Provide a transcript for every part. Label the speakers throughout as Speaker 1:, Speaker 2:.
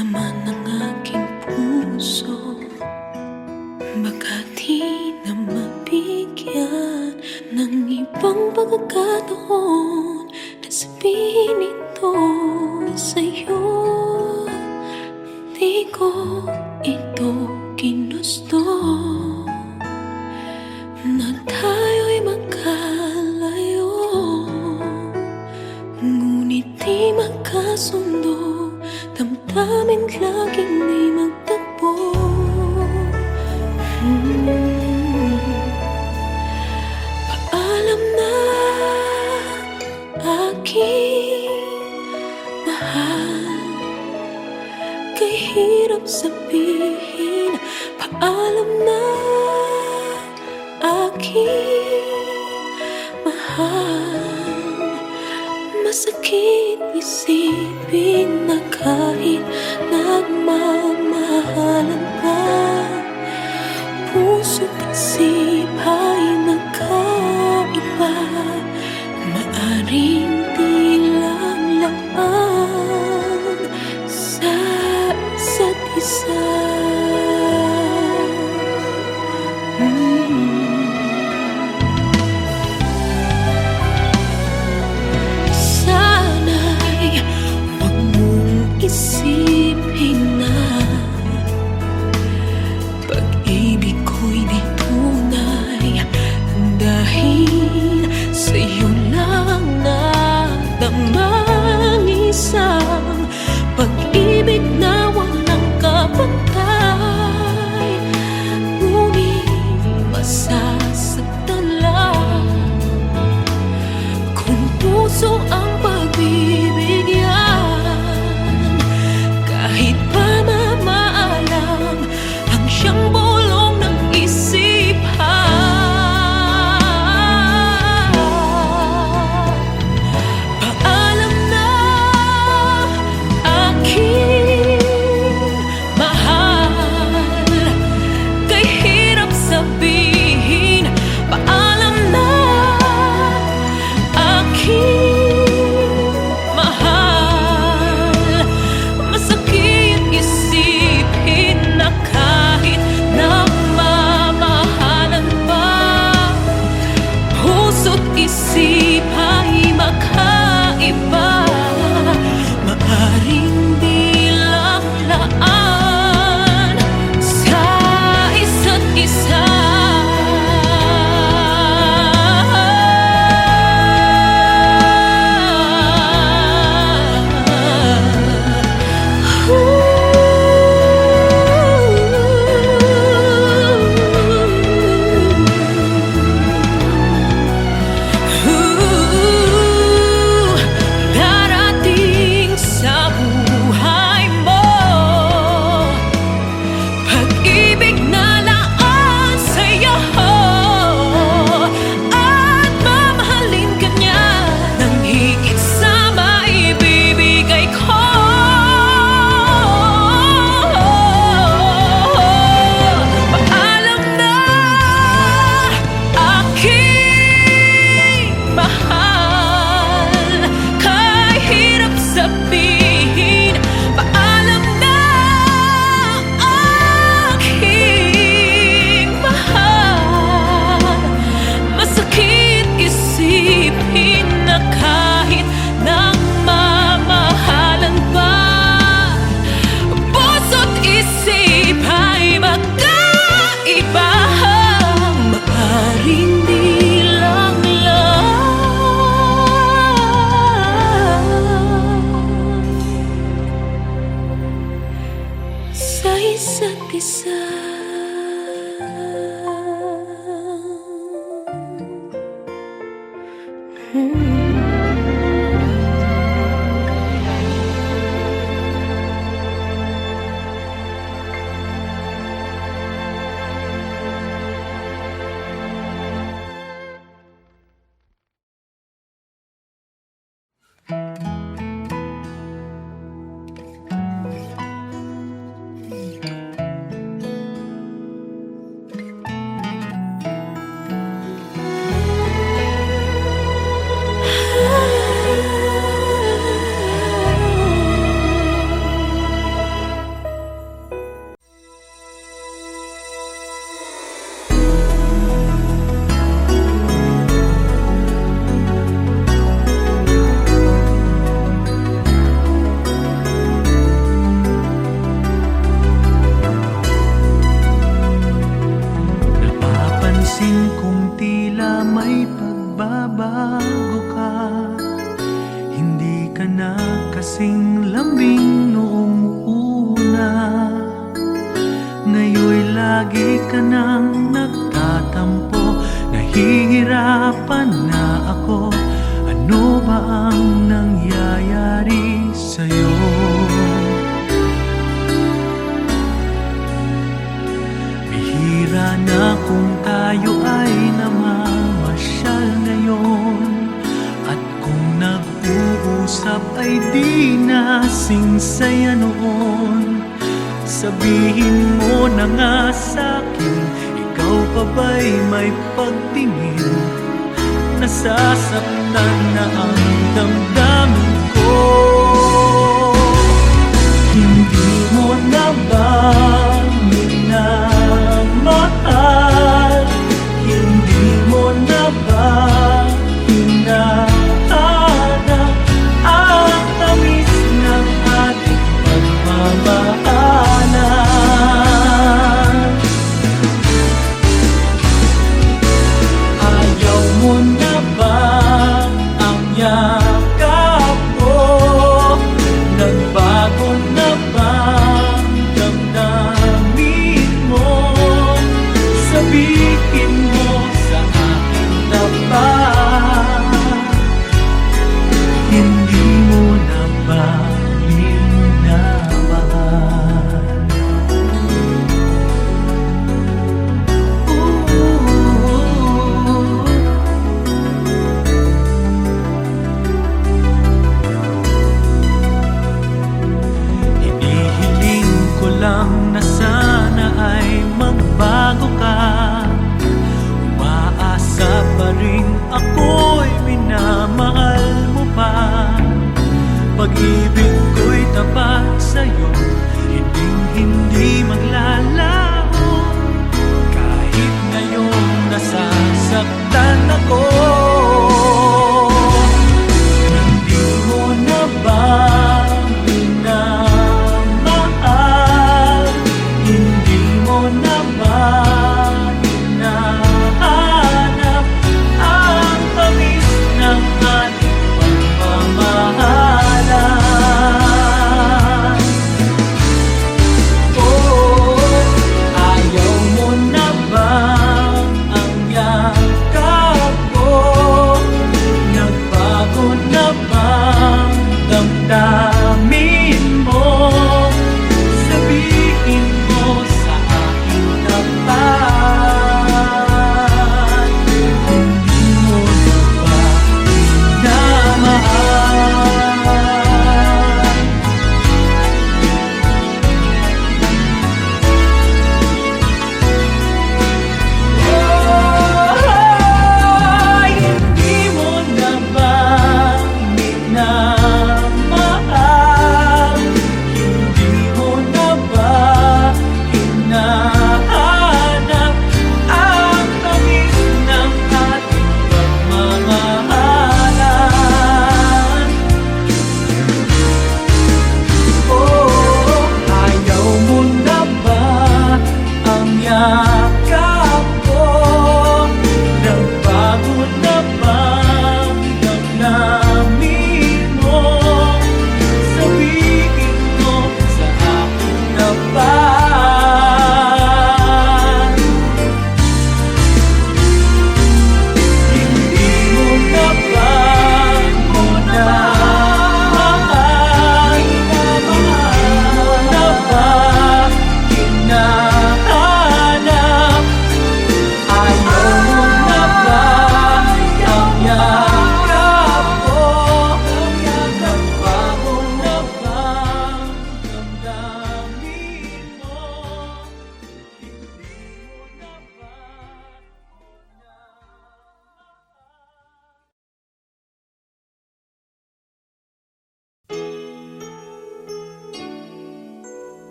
Speaker 1: laman ng aking puso. Baka di na mabigyan ng ibang pagkakataon na sabihin ito sa'yo. Di ko ito ginusto na tayo'y magkalayo, ngunit di magkasundo, damdamin laging di magtagpo. Paalam na aking mahal, kay hirap sabihin. Paalam na aking mahal, masakit isipin na kahit nagmamahalan pa, puso't isip ay nagkaiba. Maaring di lang laan sa isa't isa. Sana'y huwag mong isipin na pag-ibig ko'y di tunay, dahil sa'yo lang nadamang isang pag-ibig na walang kapantay. Ngunit masasaktan lang kung puso ang pagbibigyan, kahit pa mamaalam ang siyang bulong ng isipan. Paalam na aking mahal, kay hirap sabihin. Paalam na aking mahal, masakit isipin na kahit nagmamahalan pa, puso't isip ay magkaiba. Maaring di lang laan sa isa't isa. Darating sa buhay mo pag-ibig na laan sa'yo, at mamahalin ka niya nang higit sa maibibigay ko. Paalam na aking mahal, kay hirap sabihin. Paalam na aking mahal, masakit isipin na kahit nagmamahalan pa, puso't isip ay magkaiba. Maaring di lang sa isa't isa.
Speaker 2: ka nang nagtatampo, nahihirapan na ako. Ano ba ang nangyayari sa'yo? Bihira na kung tayo ay namamasyal ngayon, at kung nag-uusap ay di na singsaya noon. Sabihin mo na nga sa'kin, ikaw pa ba'y may pagtingin? Nasasaktan na ang damdamin ko. Hindi mo na ba minamahal? Hindi mo na ba hinahanap ang tamis ng ating pagmamahalan? Ayaw mo na ba ang yakap ko? Nagbago na ba ang damdamin mo? Sabihin mo sa akin na ba hindi mo na ba minamahal? Hinihiling ko lang na sana ay magbago ka. Umaasa pa rin ako'y minamahal mo pa. Pag-ibig ko'y tapat sa'yo, hindi maglalaho. Kahit ngayon nasasaktan ako. Hindi mo na ba minamahal? Hindi mo na ba hinahanap ang tamis ng ating pagmamahalan? Oh, ayaw mo na ba ang yakap ko? Nagbago na ba ang damdamin mo? Sabihin mo sa akin na ba hindi mo na ba minamahal? Hindi mo na ba minamahal? Hindi mo na ba hinahanap ang tamis ng ating pagmamahalan? Oh, ayaw mo na ba ang yakap ko? Nagbago na ba ang damdamin mo? Sabihin mo sa akin na ba hindi mo na ba minamahal? Hindi mo na ba hinahanap? Ayaw mo na ba ang yakap ko? Nagbago na ba ang damdamin mo? Hindi mo na ba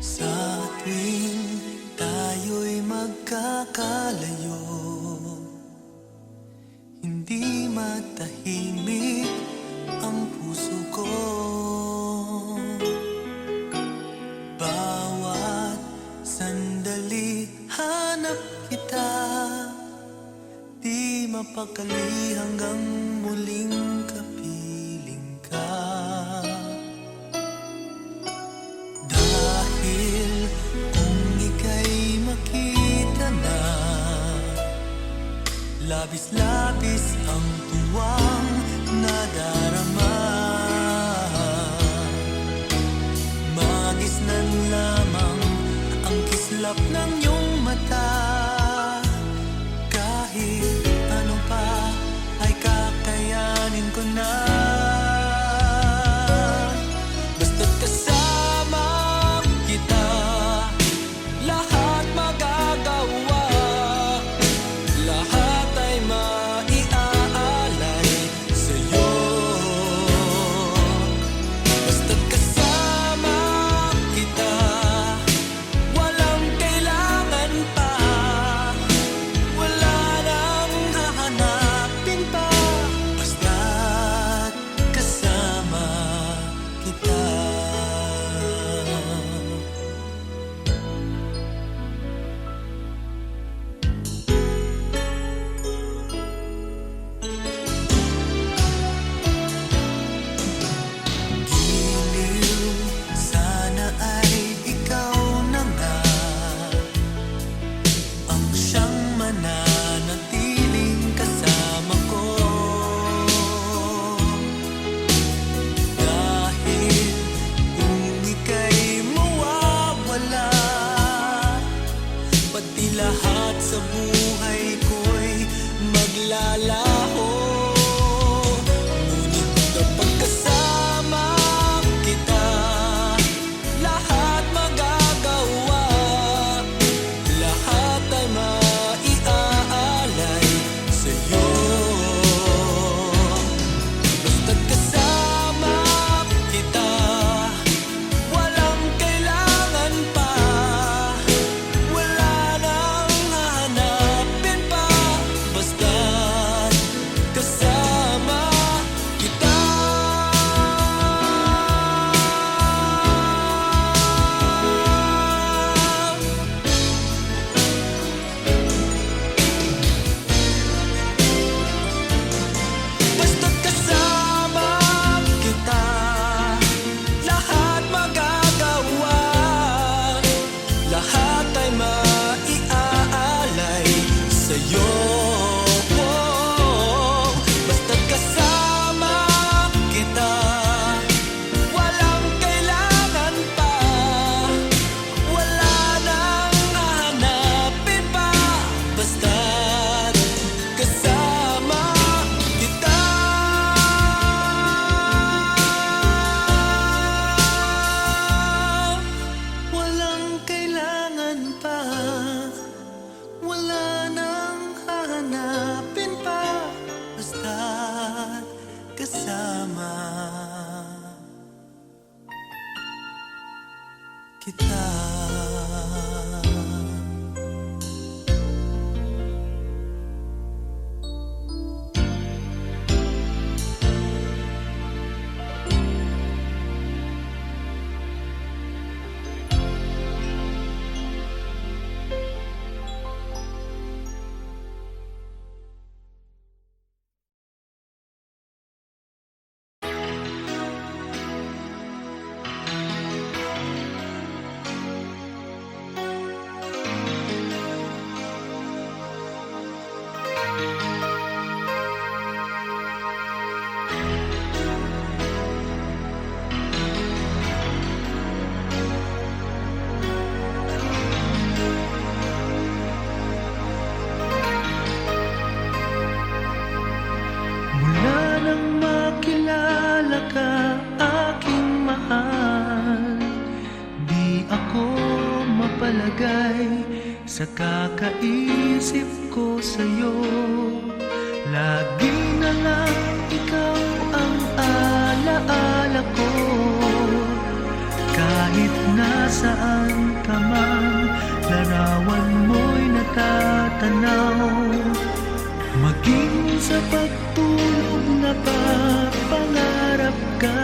Speaker 2: sa tuwing tayo'y magkakalayo? Hindi matahimik ang puso ko. Bawat sandali
Speaker 3: mapakali hanggang muling kapiling ka. Dahil kung ika'y makita na, labis-labis ang tuwang nadarama. Magisnan lamang ang kislap ng iyong mata. Kahit ano pa ay kakayanin ko na. Basta't kasama kita, lahat magagawa. Lahat ay maiaalay sa'yo. Basta't kasama kita, walang kailangan pa. Wala nang hahanapin pa. Basta't kasama kita. Giliw, sana ay ikaw na nga ang siyang mananatiling kasama ko. Dahil kung ika'y mawawala, pati lahat sa buhay ko'y maglalaho. Ngunit kapag kasama kita, lahat magagawa. Lahat ay maiaalay sa'yo. Basta't kasama kita, walang kailangan pa. Wala nang hahanapin pa. Basta't kasama kita. Basta't kasama kita, lahat magagawa. Lahat ay maiaalay sa'yo. Basta't kasama kita, walang kailangan pa. Wala nang hahanapin pa. Basta't kasama kita. Walang kailangan pa. Wala nang hahanapin pa. Basta't kasama kita. Mula nang makilala ka, aking mahal, di ako mapalagay sa kakaisip ko sa'yo. Lagi na lang ikaw ang alaala ko. Kahit nasaan ka man, larawan mo'y natatanaw. Maging sa pagtulog napapangarap ka,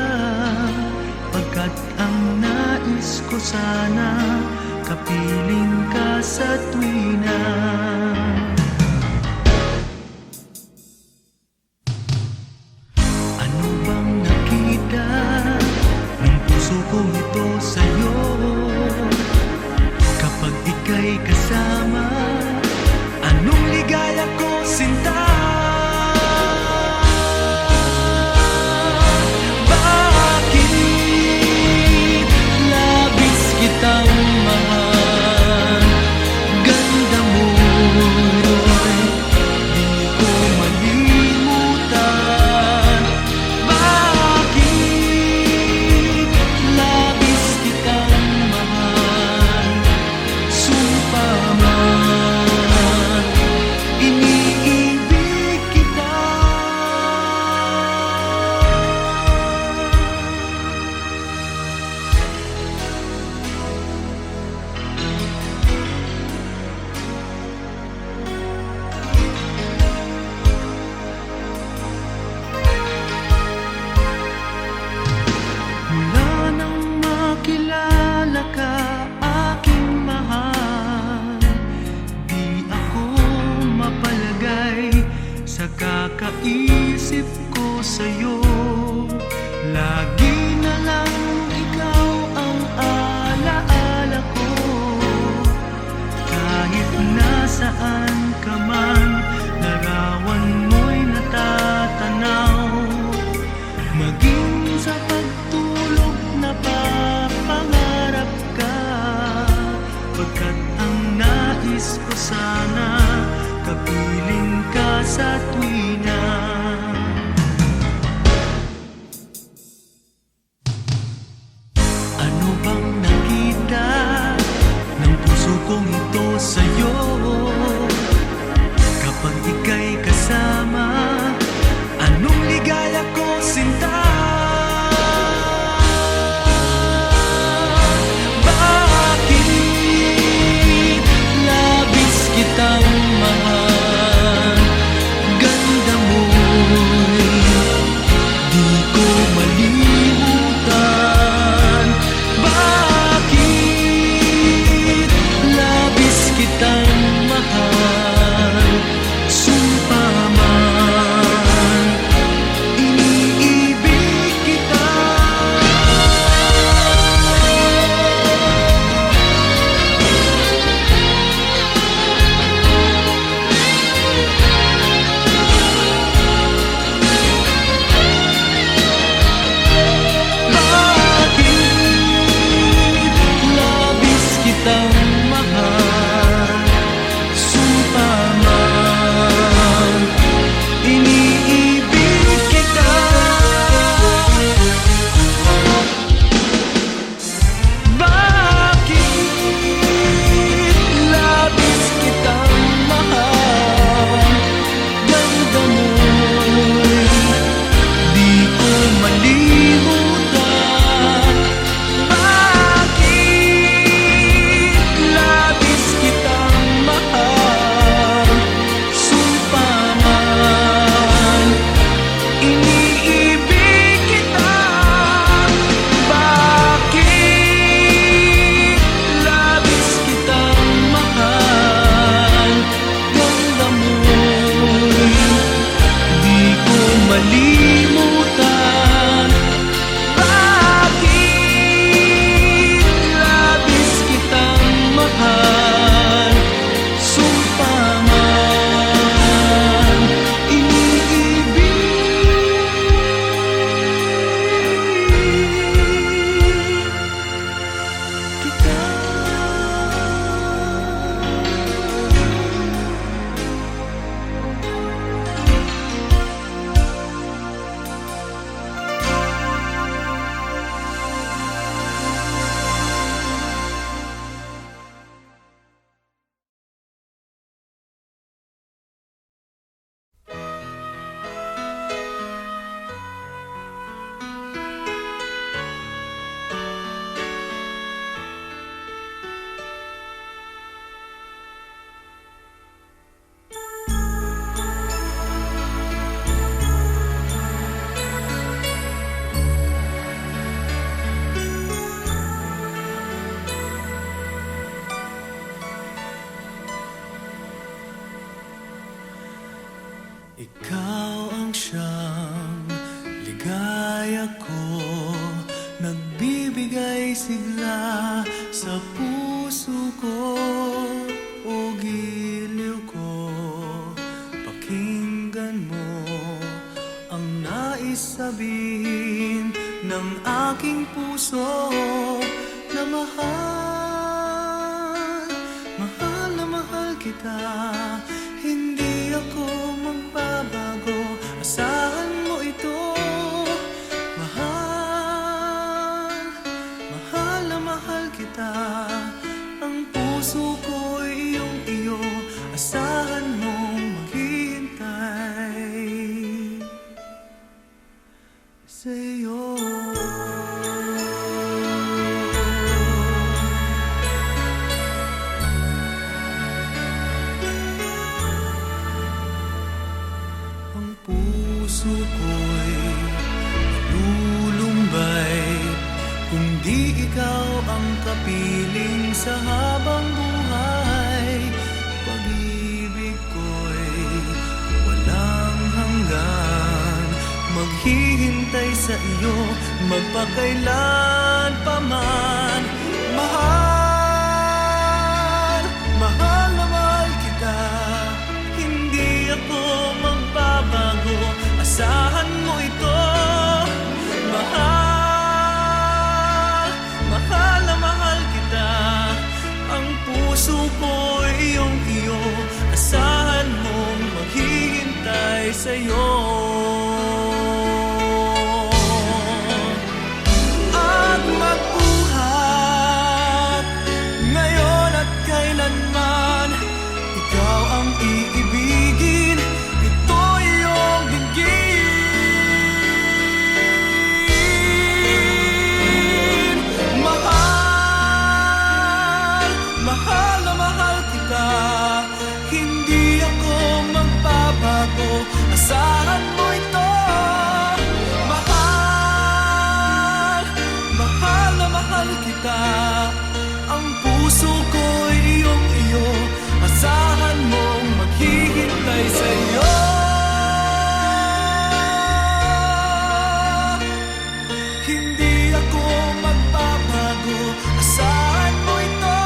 Speaker 3: pagkat ang nais ko sana kapiling ka sa tuwina. ito sa'yo. Kapag ika'y kasama, anong ligaya ko, sinta. Bakit labis kitang mahal? Ganda mo'y di ko malimutan. Bakit labis kitang mahal? Sumpa man, iniibig kita. Mula nang makilala ka, aking mahal, di ako mapalagay sa kakaisip ko sa'yo. Lagi na lang ikaw ang alaala ko. Kahit nasaan ka man, larawan mo'y natatanaw. Maging sa pagtulog napapangarap ka, pagkat ang nais ko sana, kapiling ka sa tuwina. Ano bang nakita ng puso kong ito sa'yo? Kapag ika'y kasama, anong ligaya ko, sinta. Bakit labis kitang mahal? Ganda mo'y di ko malimutan. Bakit labis kitang mahal? Sumpa man, iniibig kita. Bakit labis kitang mahal? Sumpa man, iniibig kita. Bakit labis kitang mahal? Ganda mo'y di ko malimutan. Bakit labis kitang mahal? Sumpa man, iniibig kita. Bakit labis kitang mahal? Ganda mo'y di ko malimutan. Bakit labis kitang mahal? Sumpa man, iniibig kita. Ikaw ang siyang ligaya ko, nagbibigay may sigla sa puso ko o giliw ko. Pakinggan mo ang nais sabihin ng aking puso na mahal, mahal na mahal kita. Hindi ako magbabago, asahan mo ito. Mahal, mahal na mahal kita. Ang puso ko'y iyong iyo, asahan mong maghihintay sa'yo. Ang puso ko'y lulumbay kung di ikaw ang kapiling sa habang buhay. Pag-ibig ko'y walang hanggan, maghihintay sa iyo magpakailan pa man. Mahal, mahal na mahal kita. Hindi ako magbabago, asahan mo ito. Mahal, mahal na mahal kita. Ang puso ko'y iyong iyo, asahan mong maghihintay sa'yo. At magbuhat ngayon at kailanman, ikaw ang iibigin, ito iyong dinggin. Mahal, mahal na mahal kita. Hindi ako magbabago, asahan mo ito. Mahal, mahal na mahal kita. Ang puso ko'y iyong iyo, asahan mong maghihintay sa'yo. Hindi ako magbabago, asahan mo ito.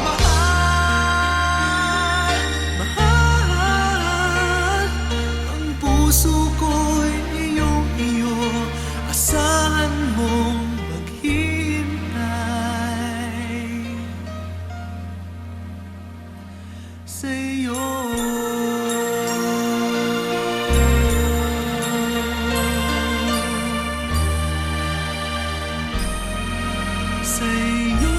Speaker 3: Mahal, mahal. Ang puso ko'y iyong iyo, asahan mong maghihintay sa'yo. Sa'yo.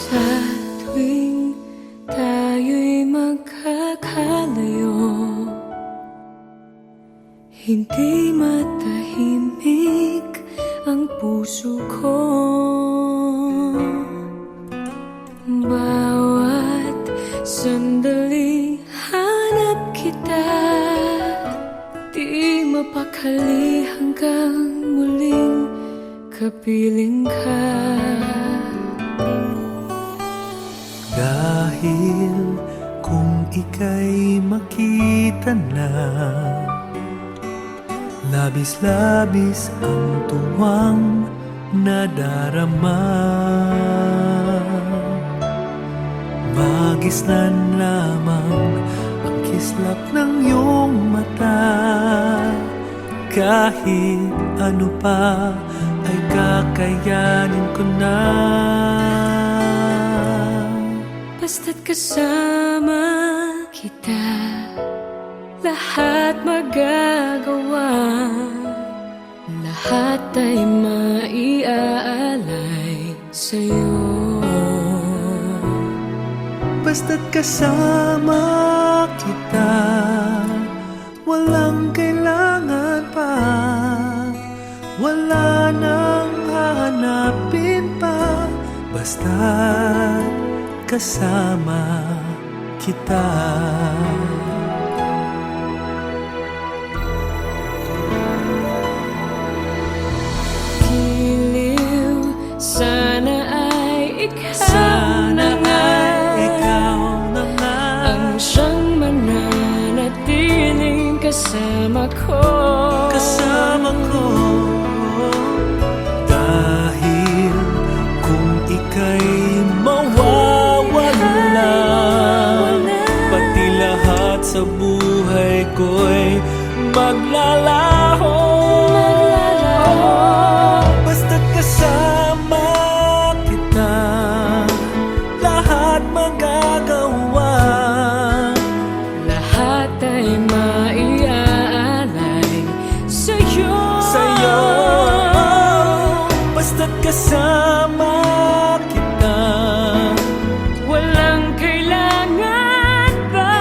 Speaker 1: Sa tuwing tayo'y magkakalayo, hindi matahimik ang puso ko. Bawat sandali hanap kita, di mapakali hanggang muling kapiling ka.
Speaker 3: Dahil kung ika'y makita na, labis-labis ang tuwang nadarama. Magisnan lamang ang kislap ng iyong mata. Kahit ano pa ay kakayanin ko na.
Speaker 1: Basta't kasama kita, lahat magagawa. Lahat ay maiaalay sa'yo.
Speaker 3: Basta't kasama kita, walang kailangan pa. Wala nang hahanapin pa. Basta't kasama kita.
Speaker 1: Giliw, sana ay ikaw
Speaker 3: Sana
Speaker 1: na nga
Speaker 3: ay ikaw na nga
Speaker 1: ang siyang mananatiling kasama ko.
Speaker 3: kasama ko. Dahil kung ika'y mawawala, pati lahat sa buhay ko'y maglalaho. Basta't kasama kita, lahat magagawa.
Speaker 1: Lahat ay maiaalay sa'yo.
Speaker 3: Sa'yo, basta't kasama kita,
Speaker 1: Walang kailangan pa,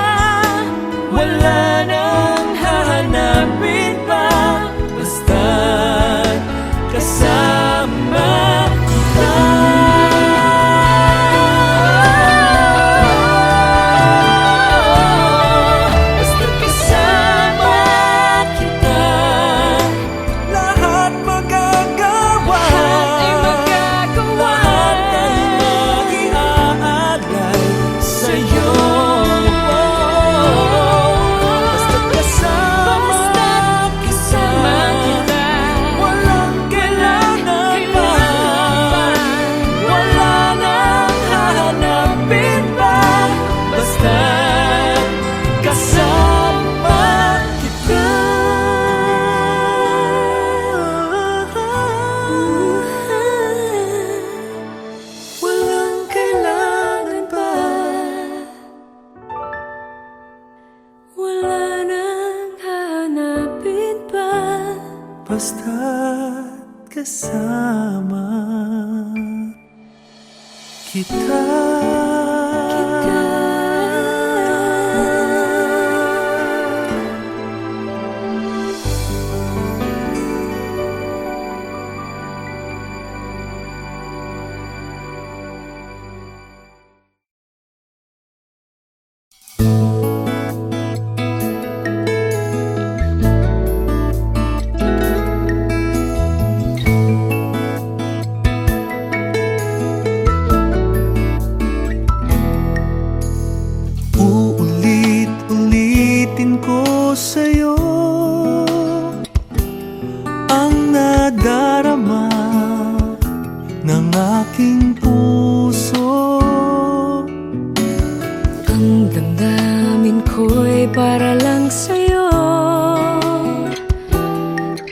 Speaker 3: wala nang hahanapin pa. Basta't kasama kita. Basta't kasama kita, lahat magagawa.
Speaker 1: lahat ay magagawa.
Speaker 3: Lahat ay mag-iaalay sa'yo. Basta't kasama
Speaker 1: Kasama kita.
Speaker 3: walang kailangan pa, wala nang hahanapin pa. Basta't kasama kita. Walang kailangan pa,
Speaker 1: Wala nang hanapin pa.
Speaker 3: basta't kasama kita. Uulit-ulitin ko sa'yo ang nadarama ng aking puso.
Speaker 1: Ang damdamin ko'y para lang sa'yo.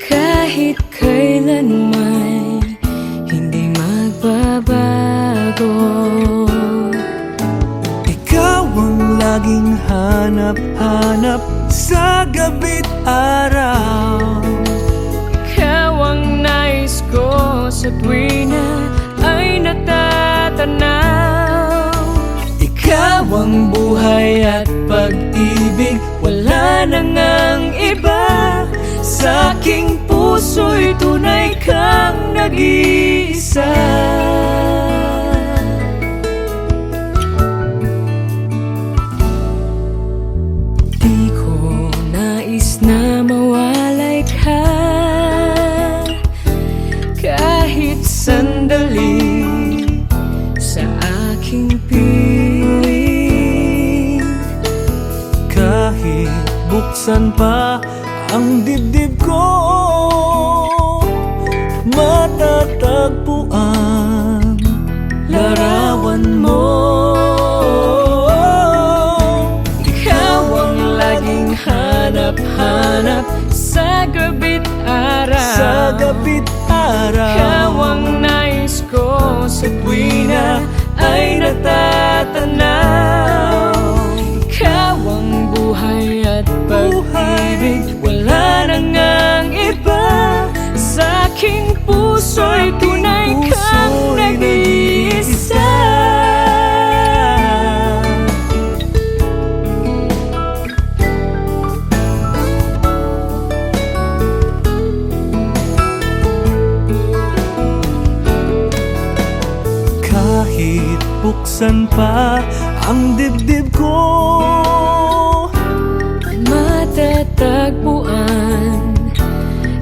Speaker 1: Kahit kailan may hindi magbabago.
Speaker 3: Ikaw ang laging hanap-hanap sa gabi't araw.
Speaker 1: Ikaw ang nais ko sa tuwi na ay natatanaw.
Speaker 3: Ikaw ang buhay at pag-ibig, wala na ngang iba. Sa aking puso'y tunay kang nag-iisa.
Speaker 1: Di ko nais na mawalay ka kahit sandali sa aking piling.
Speaker 3: Kahit buksan pa ang dibdib ko, matatagpuan larawan mo.
Speaker 1: Ikaw ang laging hanap-hanap sa gabi't araw.
Speaker 3: Sa gabi't araw,
Speaker 1: Ikaw ang nais ko sa tuwi na ay natatanaw. Ikaw ang buhay at pag-ibig, wala na ngang iba. Sa aking puso'y tunay kang nag-iisa.
Speaker 3: buksan pa ang dibdib ko.
Speaker 1: Matatagpuan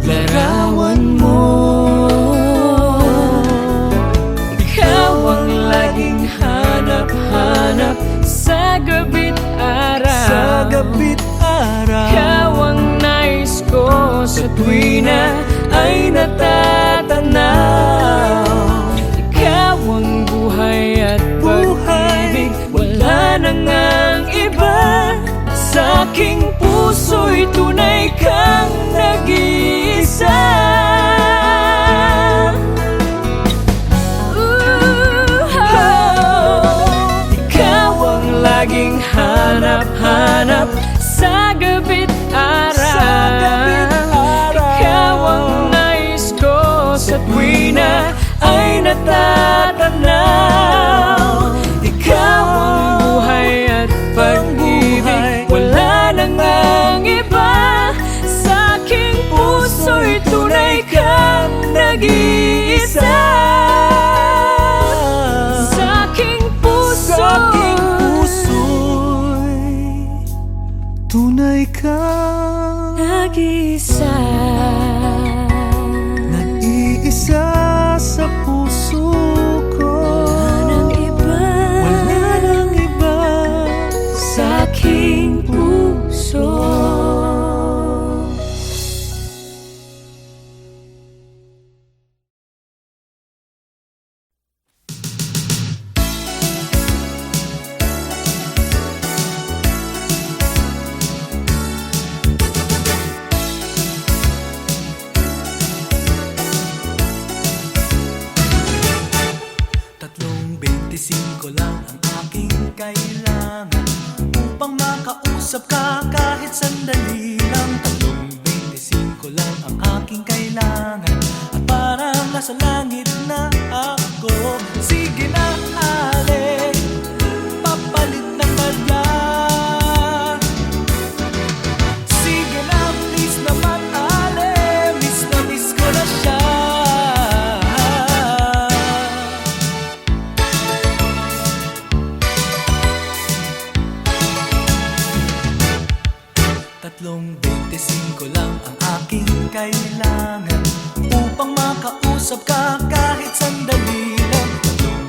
Speaker 1: larawan mo. Ikaw ang laging hanap-hanap sa gabi't araw.
Speaker 3: Sa gabi't araw,
Speaker 1: Ikaw ang nais ko sa tuwi na ay natatanaw. Ikaw ang buhay at pag-ibig, wala na ngang iba. Sa aking puso'y tunay kang nag-iisa. Ikaw ang laging hanap-hanap sa gabi't araw. Ikaw ang nais ko sa tuwi na ay natatanaw. Ikaw ang buhay at pag-ibig, wala na ngang iba. Sa aking puso'y tunay kang nag-iisa. Sa aking puso'y
Speaker 3: tunay kang
Speaker 1: nag-iisa.
Speaker 3: nag-iisa sa puso ko.
Speaker 1: Wala nang iba,
Speaker 3: Wala nang iba
Speaker 1: sa aking puso.
Speaker 3: Tatlong 25 lang ang aking kailangan upang makausap ka kahit sandali lang. Tatlong 25 lang ang aking kailangan at parang nasa langit na ako. Sige na, ale, papalit ng madla. Sige na, please naman, ale, miss na miss ko na siya. Tatlong 25 lang ang aking kailangan upang makausap ka kahit sandali lang. Tatlong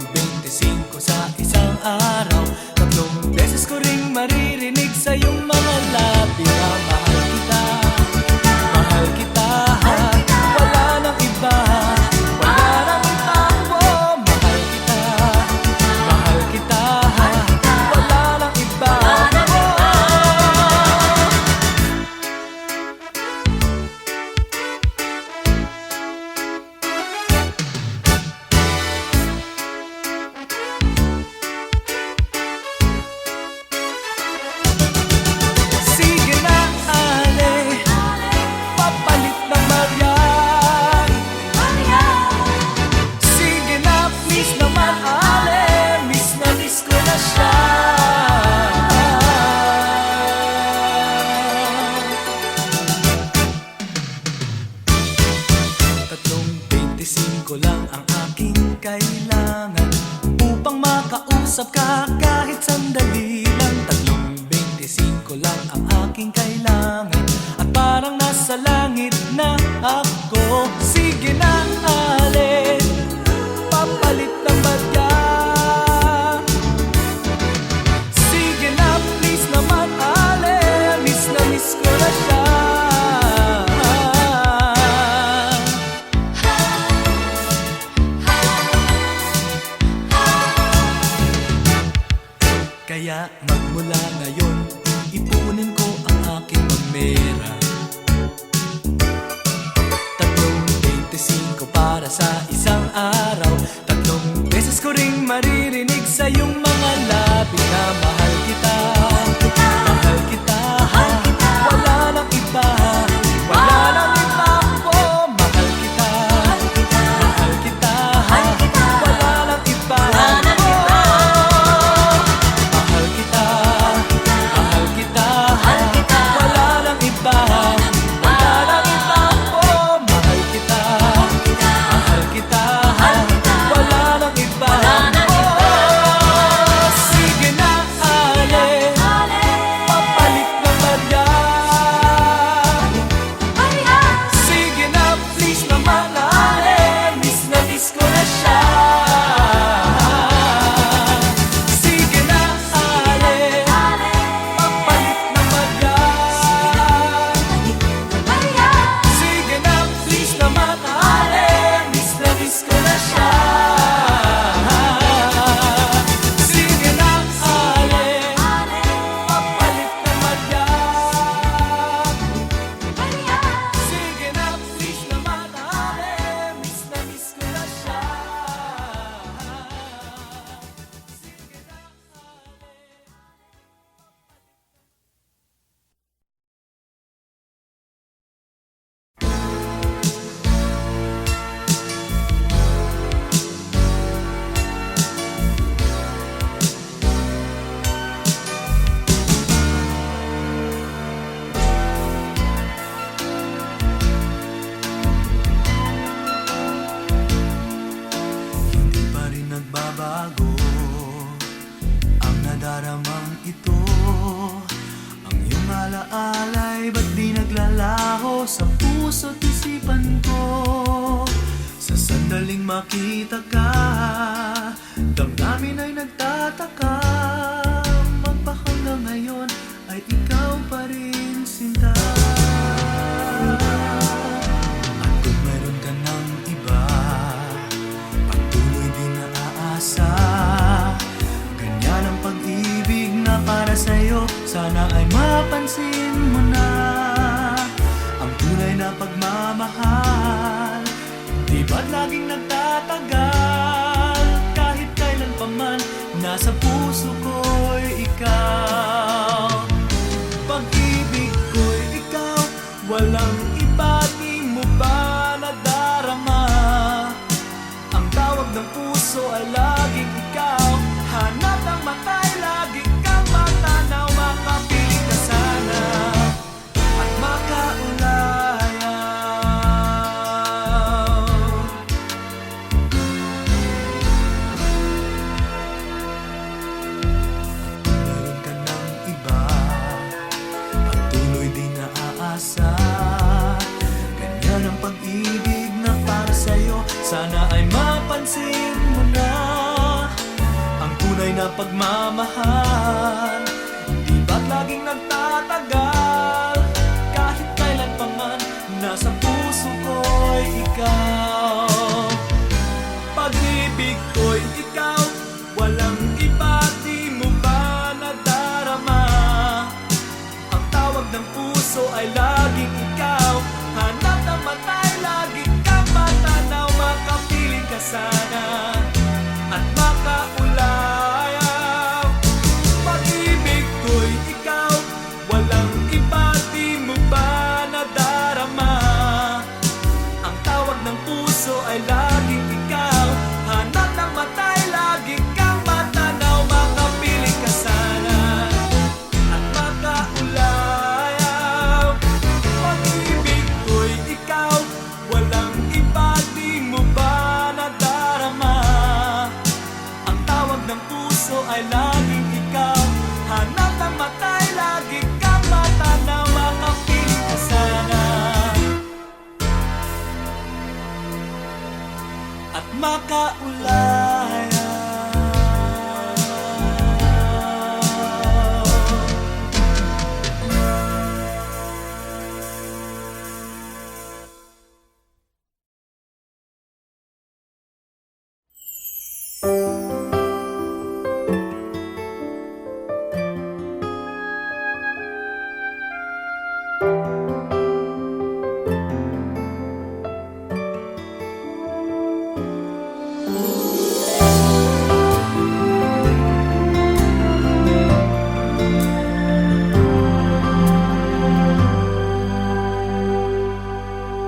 Speaker 3: 25 sa isang araw, tatlong beses ko ring maririnig sa iyong mga labi na mahal kita, mahal kita, wala nang iba, wala nang iba, oh, mahal kita, mahal kita, wala nang iba, sige na, ale, papalit ng Marian. Sige na, please naman, ale, miss na miss ko na siya. Tatlong 25 lang ang aking kailangan upang makausap ka kahit sandali lang. Tatlong 25 lang ang aking kailangan at parang nasa langit na ako. Sige na, ale, papalit ng badya. Sige na, please naman, ale, miss na miss ko na siya. Kaya magmula ngayon, ipunin ko ang aking pamera. Tatlong 25 para sa isang araw, tatlong beses ko ring maririnig sa iyong mga labi na mahal kita, mahal kita, wala nang iba, wala nang iba, oh, mahal kita, mahal kita, wala nang iba, oh, mahal kita, mahal kita, wala nang iba, wala nang iba, oh, mahal kita, mahal kita, wala nang iba, oh. sa puso't isipan ko. Sa sandaling makita ka, damdamin ay nagtataka. Magpahanggang ngayon ay ikaw pa rin, sinta. At kung meron ka ng iba, patuloy din naaasa. Ganyan ang pag-ibig na para sa'yo, sana ay mapansin mo na. Ang tunay na pagmamahal, di ba't laging nagtatagal? Kahit kailan pa man, nasa puso ko'y ikaw. Pag-ibig ko'y ikaw, walang iba, di mo ba nadarama? Ang tawag ng puso ay laging ikaw. Hanap ng mata'y lagi kang matanaw. Makapiling ka sana at makaulayaw. Meron ka ng iba, patuloy din naaasa. Ganyan ang pag-ibig na para sa'yo, sana ay mapansin mo na. Ang tunay na pagmamahal, di ba't laging nagtatagal? Kahit kailan pa man, nasa puso ko'y ikaw. Pag-ibig ko'y ikaw, walang iba, di mo ba nadarama? Ang tawag ng puso ay laging ikaw. Hanap ng mata'y lagi kang matanaw. Makapiling ka sana at makaulayaw. Pag-ibig ko'y ikaw, walang iba, di mo ba nadarama? Ang tawag ng puso ay laging ikaw. Hanap ng mata'y lagi kang matanaw. Makapiling ka sana at makaulayaw. Pag-ibig ko'y ikaw, walang iba, di mo ba nadarama? Ang tawag ng puso ay laging ikaw. Hanap ng mata'y lagi kang matanaw. Makapiling ka sana at makaulayaw.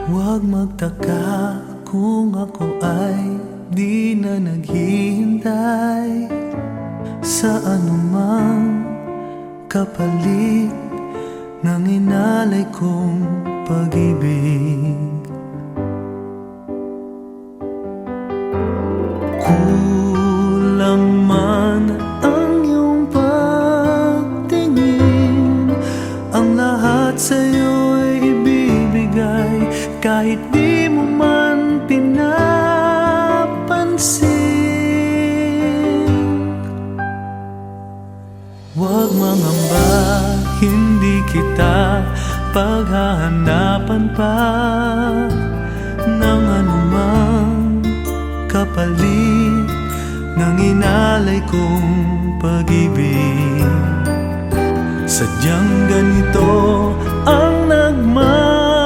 Speaker 3: Huwag magtaka kung ako ay di na naghihintay sa anumang kapalit ng inalay kong pag-ibig. Kulang man ang iyong pagtingin, ang lahat sa'yo'y ibibigay. Kahit di mo man pinapansin, huwag mangamba, hindi kita paghahanapan pa ng anumang kapalit ng inalay kong pag-ibig. Sadyang ganito ang nagmamahal,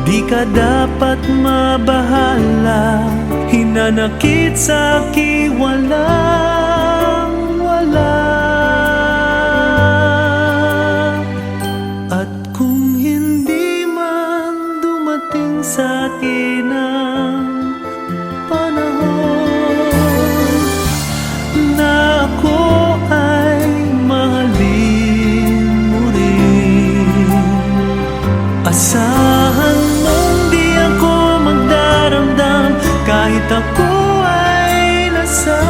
Speaker 3: di ka dapat mabahala. Hinanakit sa'ki walang wala. At kung hindi man dumating sa'kin ang panahon na ako ay mahalin mo rin, asahan mong di ako magdaramdam kahit ako ay nasa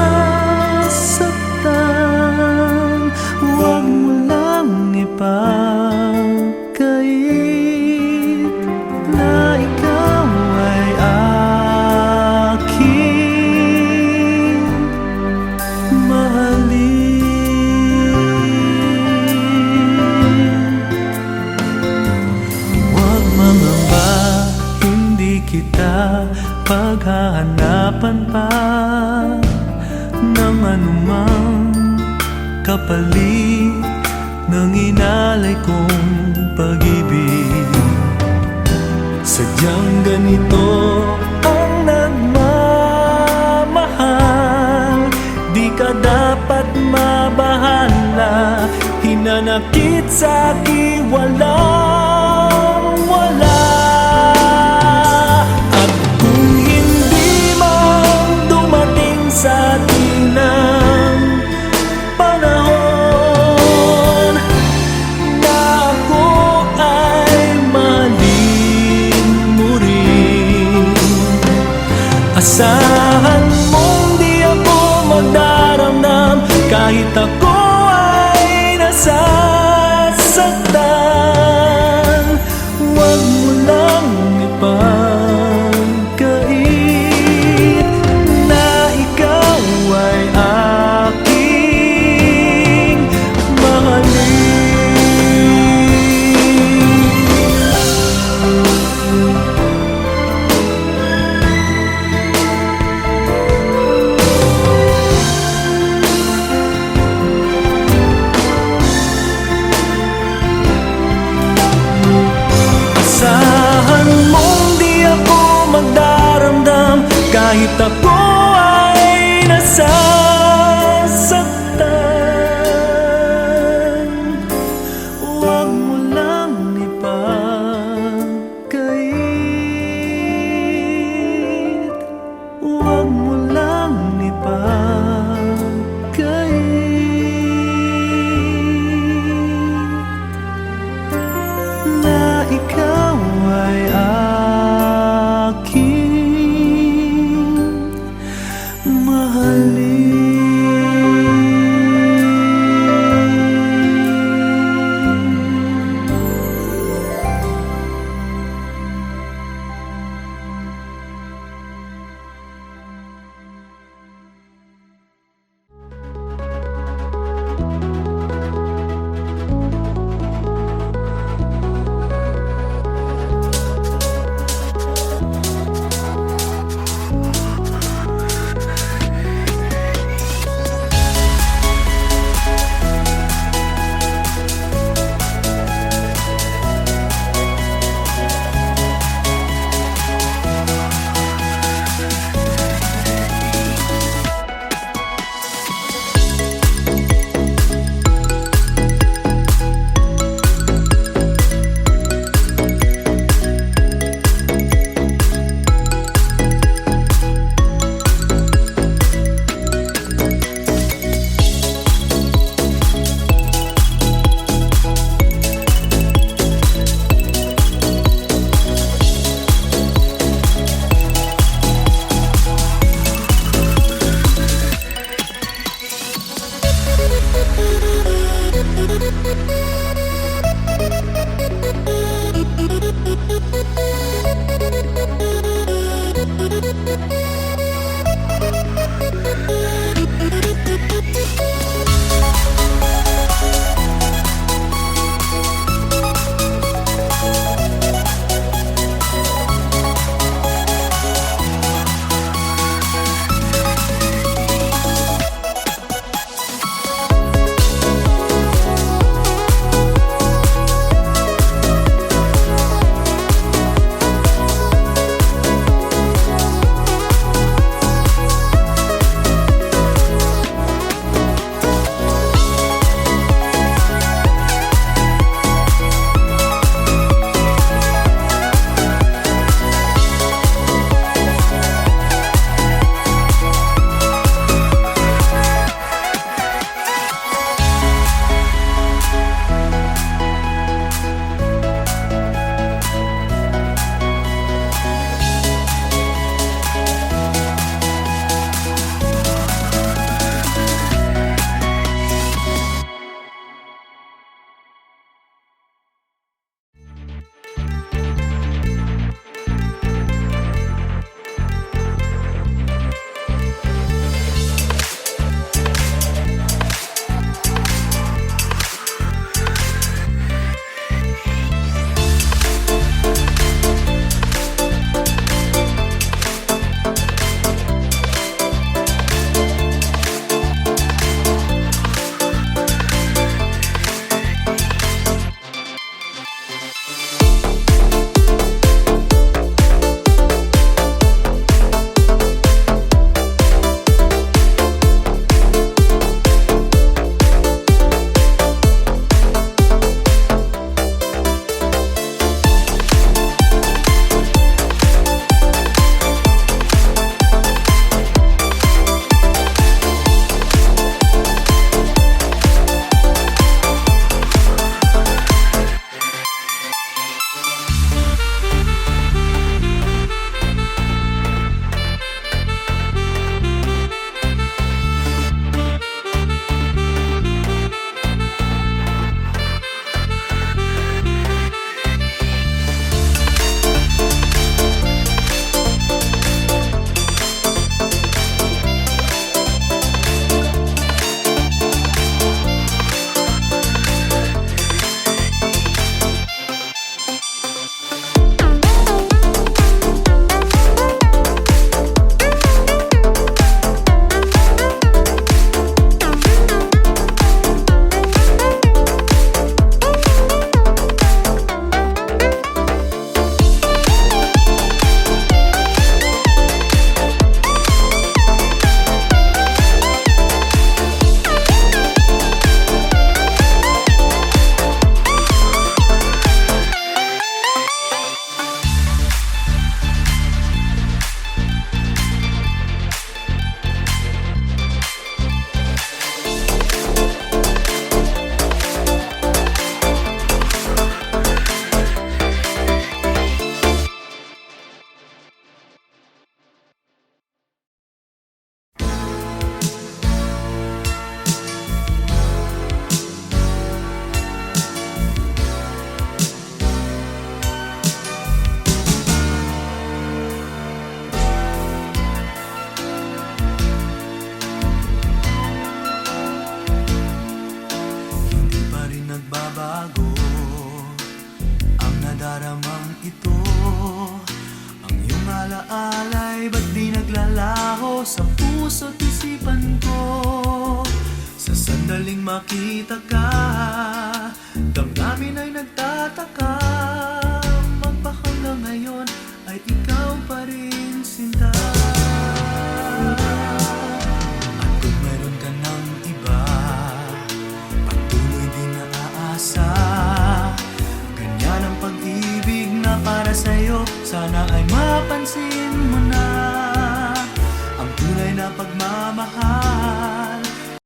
Speaker 3: kapalit ng inalay kong pag-ibig. Sadyang ganito ang nagmamahal, di ka dapat mabahala. Hinanakit sa'kin walang wala. At kung hindi man dumating sa atin ang panahon na ako ay mahalin mo rin, asahan mong di ako magdaramdam kahit ako ay nasasaktan. Huwag mo lang ipagkait na ikaw ay aking mahalin. Asahan mong di ako magdaramdam kahit ako ay nasasaktan. Huwag mo lang ipagkait, huwag mo lang ipagkait na ikaw ay aking mahalin. sandaling makita ka, damdamin ay nagtataka. Magpahanggang ngayon ay ikaw pa rin, sinta. At kung meron ka ng iba, patuloy din naaasa. Ganyan ang pag-ibig na para sa'yo, sana ay mapansin mo na ang tunay na pagmamahal.